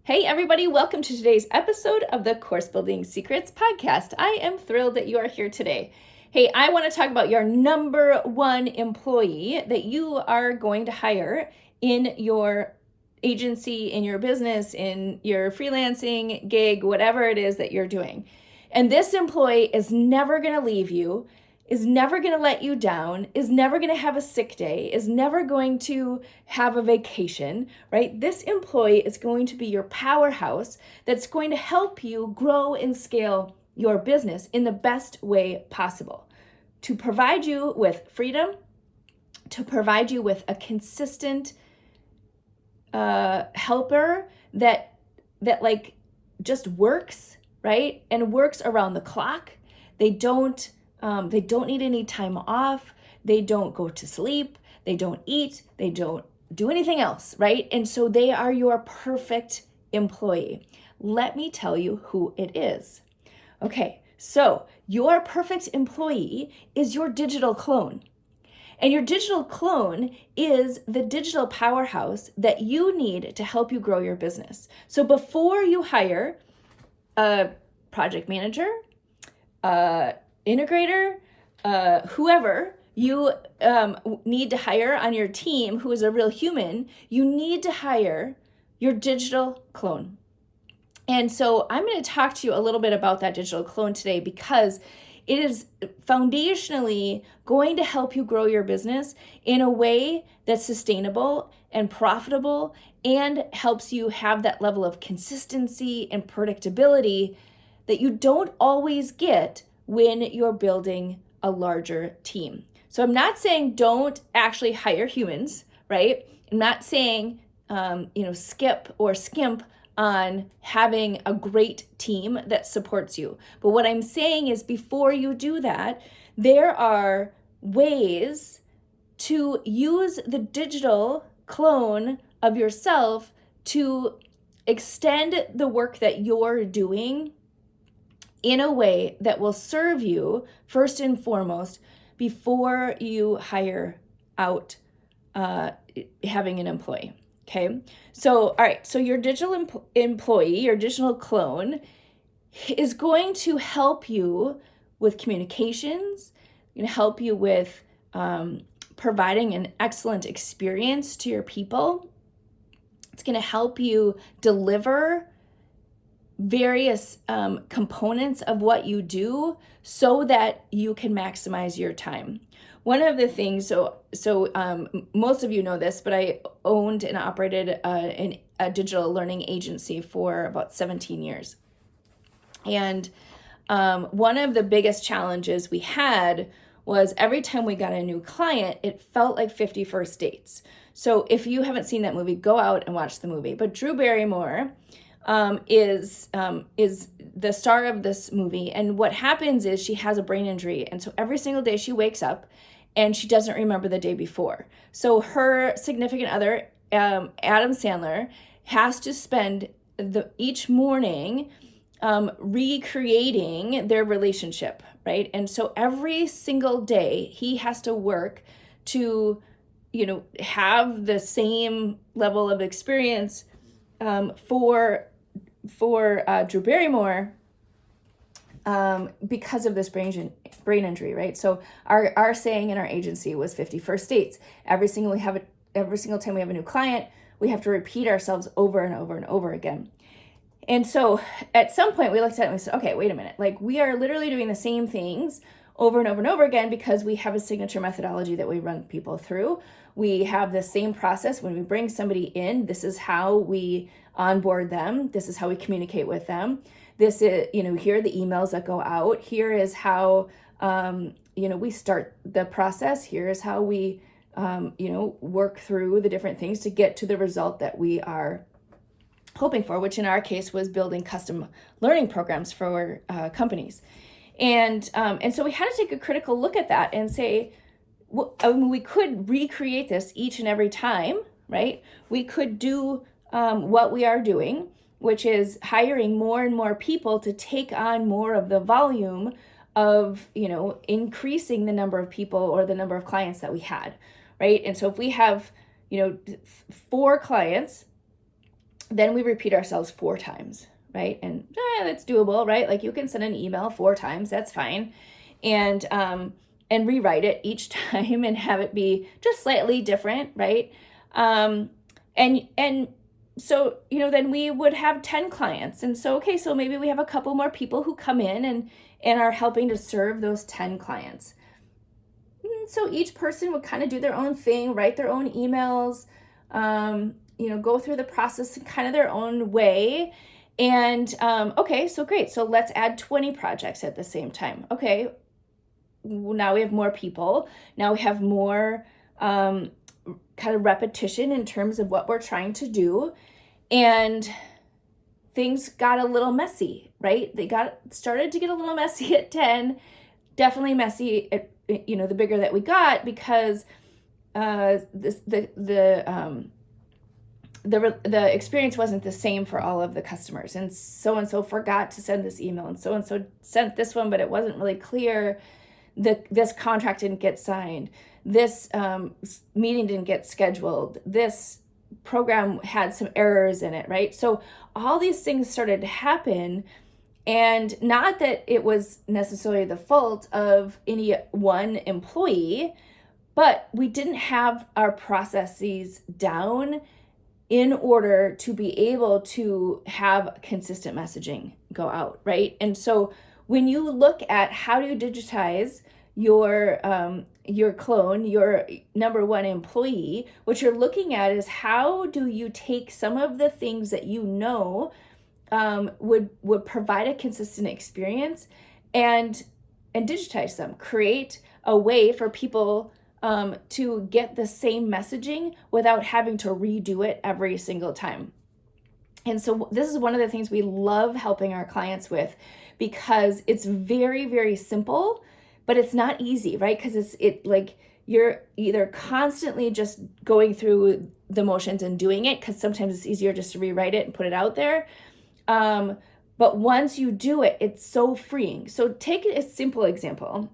Hey everybody, welcome to today's episode of the Course Building Secrets podcast. I am thrilled that you are here today. Hey, I want to talk about your number one employee that you are going to hire in your agency, in your business, in your freelancing gig, whatever it is that you're doing. And this employee is never going to leave you, is never going to let you down, is never going to have a sick day, is never going to have a vacation, right? This employee is going to be your powerhouse that's going to help you grow and scale your business in the best way possible, to provide you with freedom, to provide you with a consistent helper that like just works, right? And works around the clock. They don't need any time off. They don't go to sleep. They don't eat. They don't do anything else, right? And so they are your perfect employee. Let me tell you who it is. Okay, so your perfect employee is your digital clone. And your digital clone is the digital powerhouse that you need to help you grow your business. So before you hire a project manager, integrator, whoever you need to hire on your team who is a real human, you need to hire your digital clone. And so I'm going to talk to you a little bit about that digital clone today because it is foundationally going to help you grow your business in a way that's sustainable and profitable and helps you have that level of consistency and predictability that you don't always get when you're building a larger team. So I'm not saying don't actually hire humans, right? I'm not saying, skip or skimp on having a great team that supports you. But what I'm saying is before you do that, there are ways to use the digital clone of yourself to extend the work that you're doing in a way that will serve you first and foremost before you hire out having an employee. Okay, so all right, so your digital employee, your digital clone is going to help you with communications, going to help you with providing an excellent experience to your people. It's going to help you deliver various components of what you do so that you can maximize your time. One of the things, most of you know this, but I owned and operated a digital learning agency for about 17 years. And one of the biggest challenges we had was every time we got a new client, it felt like 50 First Dates. So if you haven't seen that movie, go out and watch the movie. But Drew Barrymore is the star of this movie. And what happens is she has a brain injury. And so every single day she wakes up and she doesn't remember the day before. So her significant other, Adam Sandler, has to spend each morning recreating their relationship, right? And so every single day he has to work to, have the same level of experience for Drew Barrymore because of this brain injury, right? So our saying in our agency was 50 First Dates. Every single time we have a new client, we have to repeat ourselves over and over and over again. And so at some point we looked at it and we said, okay, wait a minute. Like we are literally doing the same things over and over and over again because we have a signature methodology that we run people through. We have the same process when we bring somebody in. This is how we onboard them. This is how we communicate with them. This is, here are the emails that go out. Here is how, we start the process. Here is how we, work through the different things to get to the result that we are hoping for, which in our case was building custom learning programs for companies. And so we had to take a critical look at that and say, we could recreate this each and every time, right? We could do what we are doing, which is hiring more and more people to take on more of the volume of, increasing the number of people or the number of clients that we had, right? And so if we have, 4 clients then we repeat ourselves 4 times, right? And that's doable, right? Like you can send an email 4 times, that's fine. And rewrite it each time and have it be just slightly different, right? And so, then we would have 10 clients. And so, okay, so maybe we have a couple more people who come in and are helping to serve those 10 clients. So each person would kind of do their own thing, write their own emails, go through the process in kind of their own way. And okay, so great. So let's add 20 projects at the same time. Okay, now we have more people. Now we have more kind of repetition in terms of what we're trying to do. And things got a little messy, right? They started to get a little messy at 10, definitely messy at, the bigger that we got, because the experience wasn't the same for all of the customers. And so forgot to send this email, and so sent this one, but it wasn't really clear. This contract didn't get signed. This meeting didn't get scheduled. This program had some errors in it, right? So all these things started to happen, and not that it was necessarily the fault of any one employee, but we didn't have our processes down in order to be able to have consistent messaging go out, right? And so when you look at how do you digitize your clone, your number one employee, what you're looking at is how do you take some of the things that would provide a consistent experience and digitize them, create a way for people to get the same messaging without having to redo it every single time. And so this is one of the things we love helping our clients with, because it's very, very simple, but it's not easy, right? Because you're either constantly just going through the motions and doing it, because sometimes it's easier just to rewrite it and put it out there. But once you do it, it's so freeing. So take a simple example.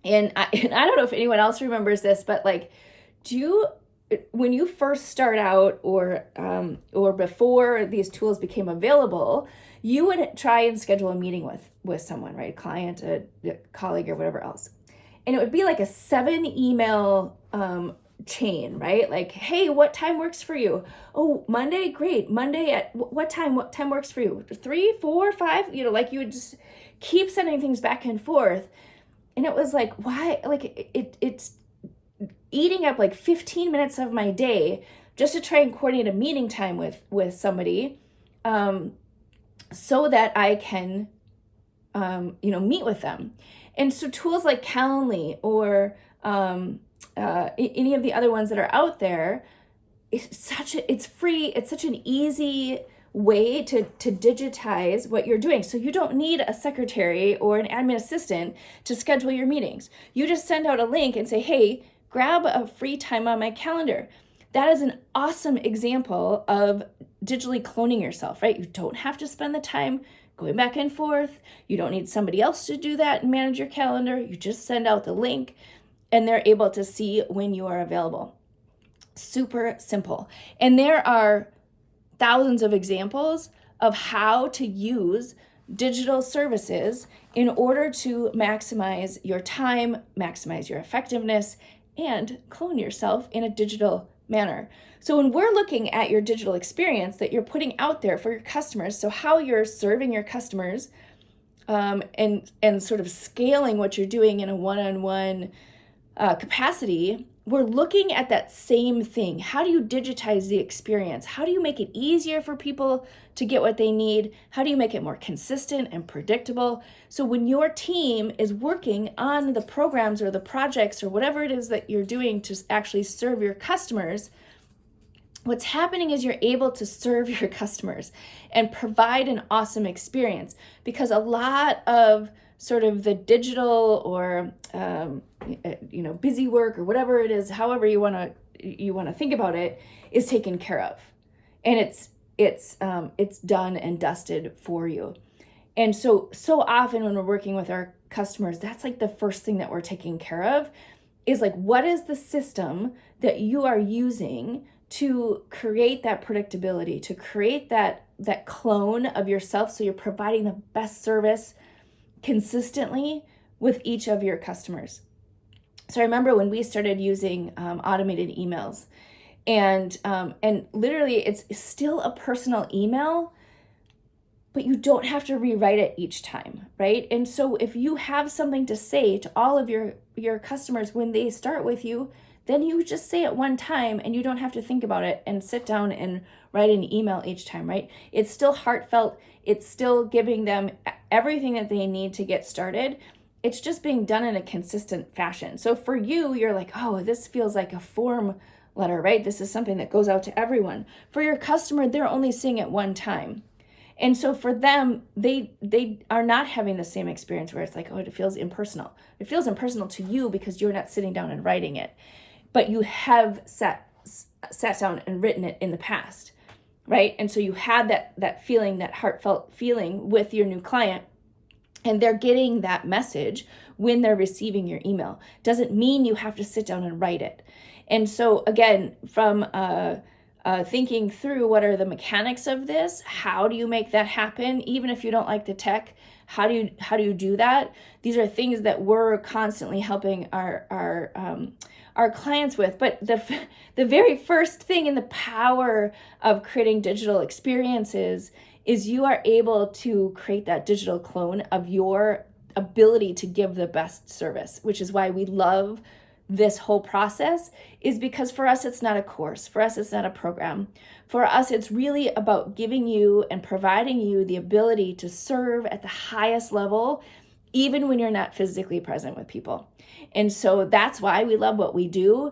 And I don't know if anyone else remembers this, but when you first start out or before these tools became available, you would try and schedule a meeting with someone, right? A client, a colleague, or whatever else. And it would be like a 7 email chain, right? Like, hey, what time works for you? Oh, Monday, great. Monday at what time? What time works for you? 3, 4, 5? You would just keep sending things back and forth. And it was like, why? Like it's eating up like 15 minutes of my day just to try and coordinate a meeting time with somebody, so that I can, meet with them. And so tools like Calendly or any of the other ones that are out there, it's free. It's such an easy way to digitize what you're doing. So you don't need a secretary or an admin assistant to schedule your meetings. You just send out a link and say, hey, grab a free time on my calendar. That is an awesome example of digitally cloning yourself, right? You don't have to spend the time going back and forth. You don't need somebody else to do that and manage your calendar. You just send out the link and they're able to see when you are available. Super simple. And there are thousands of examples of how to use digital services in order to maximize your time, maximize your effectiveness, and clone yourself in a digital manner. So when we're looking at your digital experience that you're putting out there for your customers, so how you're serving your customers, and sort of scaling what you're doing in a one-on-one capacity, we're looking at that same thing. How do you digitize the experience? How do you make it easier for people to get what they need? How do you make it more consistent and predictable? So when your team is working on the programs or the projects or whatever it is that you're doing to actually serve your customers, what's happening is you're able to serve your customers and provide an awesome experience, because a lot of sort of the digital or busy work or whatever it is, however you want to think about it, is taken care of, and it's done and dusted for you. And so often when we're working with our customers, that's like the first thing that we're taking care of, is like, what is the system that you are using to create that predictability, to create that clone of yourself, so you're providing the best service consistently with each of your customers. So I remember when we started using automated emails, and literally it's still a personal email, but you don't have to rewrite it each time, right? And so if you have something to say to all of your customers when they start with you, then you just say it one time and you don't have to think about it and sit down and write an email each time, right? It's still heartfelt. It's still giving them everything that they need to get started. It's just being done in a consistent fashion. So for you, you're like, oh, this feels like a form letter, right? This is something that goes out to everyone. For your customer, they're only seeing it one time. And so for them, they are not having the same experience where it's like, oh, it feels impersonal. It feels impersonal to you because you're not sitting down and writing it, but you have sat down and written it in the past, right? And so you had that feeling, that heartfelt feeling with your new client, and they're getting that message when they're receiving your email. Doesn't mean you have to sit down and write it. And so again, from thinking through what are the mechanics of this, how do you make that happen? Even if you don't like the tech, how do you do that? These are things that we're constantly helping our clients with. But the very first thing in the power of creating digital experiences is you are able to create that digital clone of your ability to give the best service, which is why we love this whole process, is because for us, it's not a course. For us, it's not a program. For us, it's really about giving you and providing you the ability to serve at the highest level, even when you're not physically present with people. And so that's why we love what we do.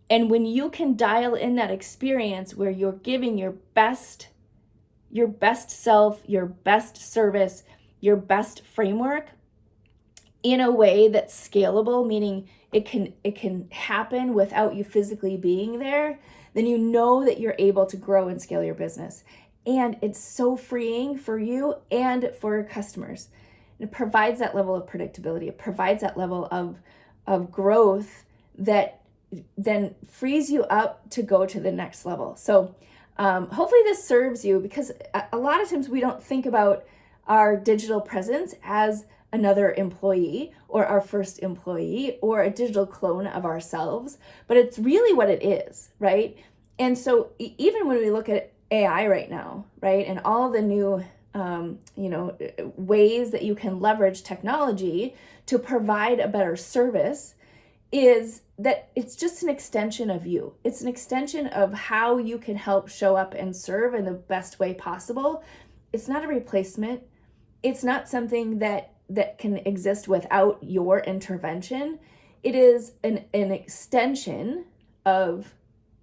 And when you can dial in that experience where you're giving your best self, your best service, your best framework in a way that's scalable, meaning it can happen without you physically being there, then you know that you're able to grow and scale your business. And it's so freeing for you and for your customers. It provides that level of predictability. It provides that level of growth that then frees you up to go to the next level. So hopefully this serves you, because a lot of times we don't think about our digital presence as another employee or our first employee or a digital clone of ourselves, but it's really what it is, right? And so even when we look at AI right now, right, and all the new ways that you can leverage technology to provide a better service, is that it's just an extension of you. It's an extension of how you can help show up and serve in the best way possible. It's not a replacement. It's not something that can exist without your intervention. It is an extension of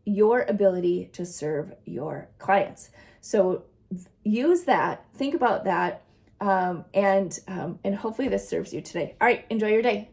your ability to serve your clients. So use that, think about that, and hopefully this serves you today. All right, enjoy your day.